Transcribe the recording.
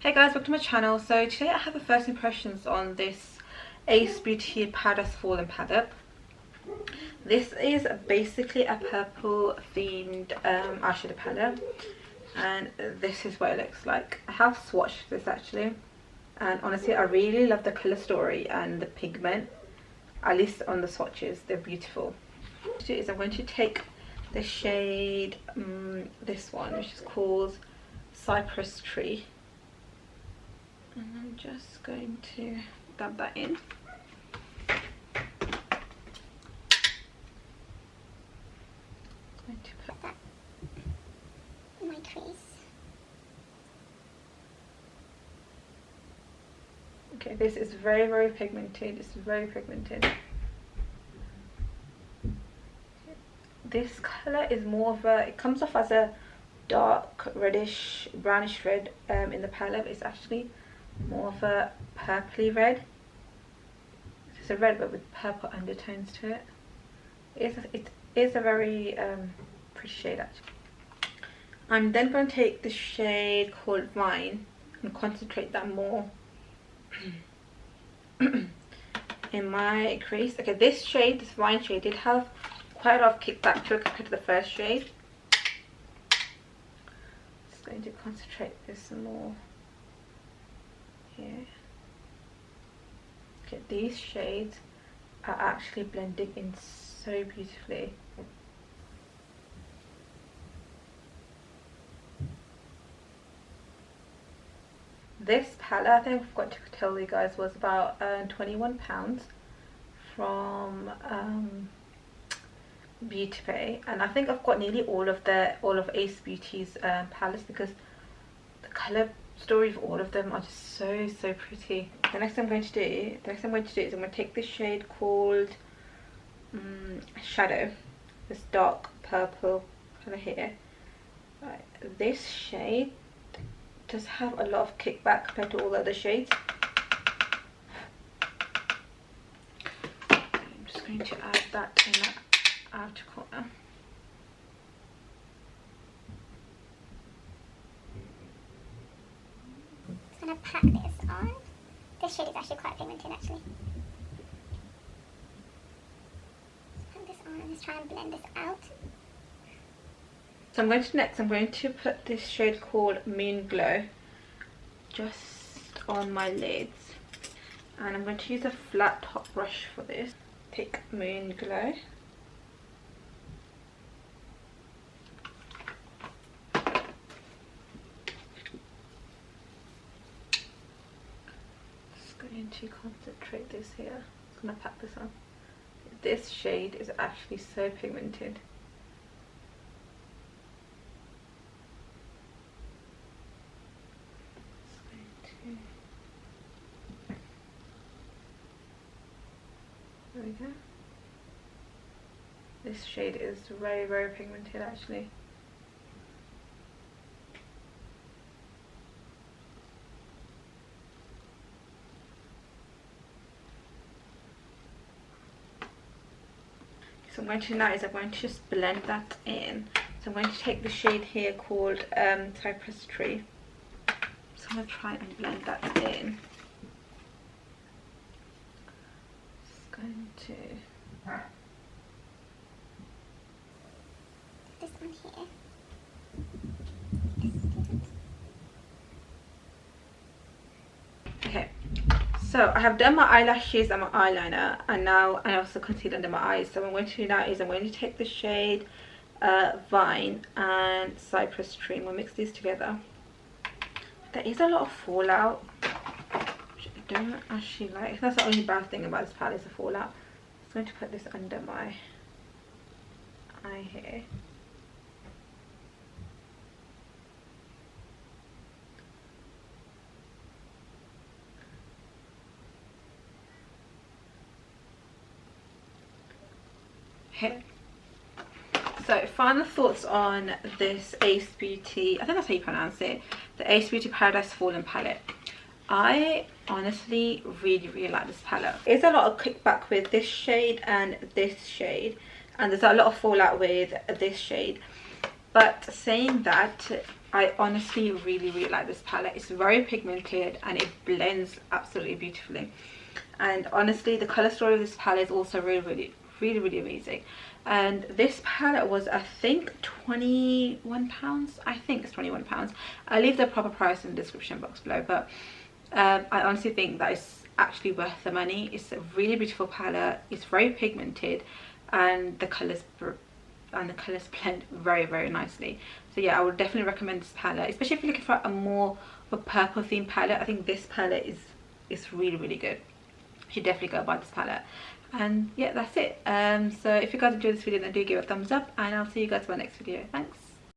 Hey guys, welcome to my channel. So today I have the first impressions on this Ace Beauty Paradise Fallen palette. This is basically a purple themed eyeshadow palette, and this is what it looks like. I have swatched this actually, and honestly I really love the colour story and the pigment, at least on the swatches. They're beautiful. What I'm going to do is I'm going to take the shade, this one, which is called Cypress Tree. And I'm just going to dab that in. Going to put that in my crease. Okay, this is very pigmented. It's very pigmented. This colour is more of a, it comes off as a dark reddish brownish red in the palette. It's actually more of a purpley red. It's a red but with purple undertones to it. It is a very pretty shade actually. I'm then going to take the shade called Vine and concentrate that more in my crease. Okay, this shade, this Vine shade, did have quite a lot of kickback to it compared to the first shade. Just going to concentrate this more here. Okay, these shades are actually blending in so beautifully. This palette, I think I forgot to tell you guys, was about £21 from Beaute, and I think I've got nearly all of Ace Beauty's palettes because the colour story of all of them are just so pretty. The next thing I'm going to do is I'm going to take this shade called Shadow, this dark purple colour here. Right, this shade does have a lot of kickback compared to all the other shades. I'm just going to add that in that outer corner. I'm going to pack this on. This shade is actually quite pigmented actually. Just pack this on and just try and blend this out. So I'm going to put this shade called Moon Glow just on my lids, and I'm going to use a flat top brush for this. Take Moon Glow. Just going to concentrate this here. Just going to pack this on. This shade is actually so pigmented. There we go. This shade is very pigmented actually. So I'm going to do now is I'm going to just blend that in. So I'm going to take the shade here called Cypress Tree. So I'm going to try and blend that in. Going to this one here. Okay, so I have done my eyelashes and my eyeliner, and now I also conceal under my eyes. So what I'm going to do now is I'm going to take the shade Vine and Cypress Tree. I'm going to mix these together. There is a lot of fallout, which I don't actually like. That's the only bad thing about this palette, is the fallout. I'm going to put this under my eye here. Okay. So final thoughts on this Ace Beauty, I think that's how you pronounce it, the Ace Beauty Paradise Fallen palette. I honestly really like this palette. There's a lot of kickback with this shade and this shade, and there's a lot of fallout with this shade. But saying that, I honestly really like this palette. It's very pigmented and it blends absolutely beautifully. And honestly, the color story of this palette is also really amazing. And this palette was, I think, £21. I think it's £21. I'll leave the proper price in the description box below, but I honestly think that it's actually worth the money. It's a really beautiful palette. It's very pigmented, and the colors blend very nicely. So yeah, I would definitely recommend this palette, especially if you're looking for a more of a purple themed palette. I think this palette is really good. You should definitely go buy this palette. And yeah, that's it. So if you guys enjoyed this video, then do give it a thumbs up, and I'll see you guys in my next video. Thanks.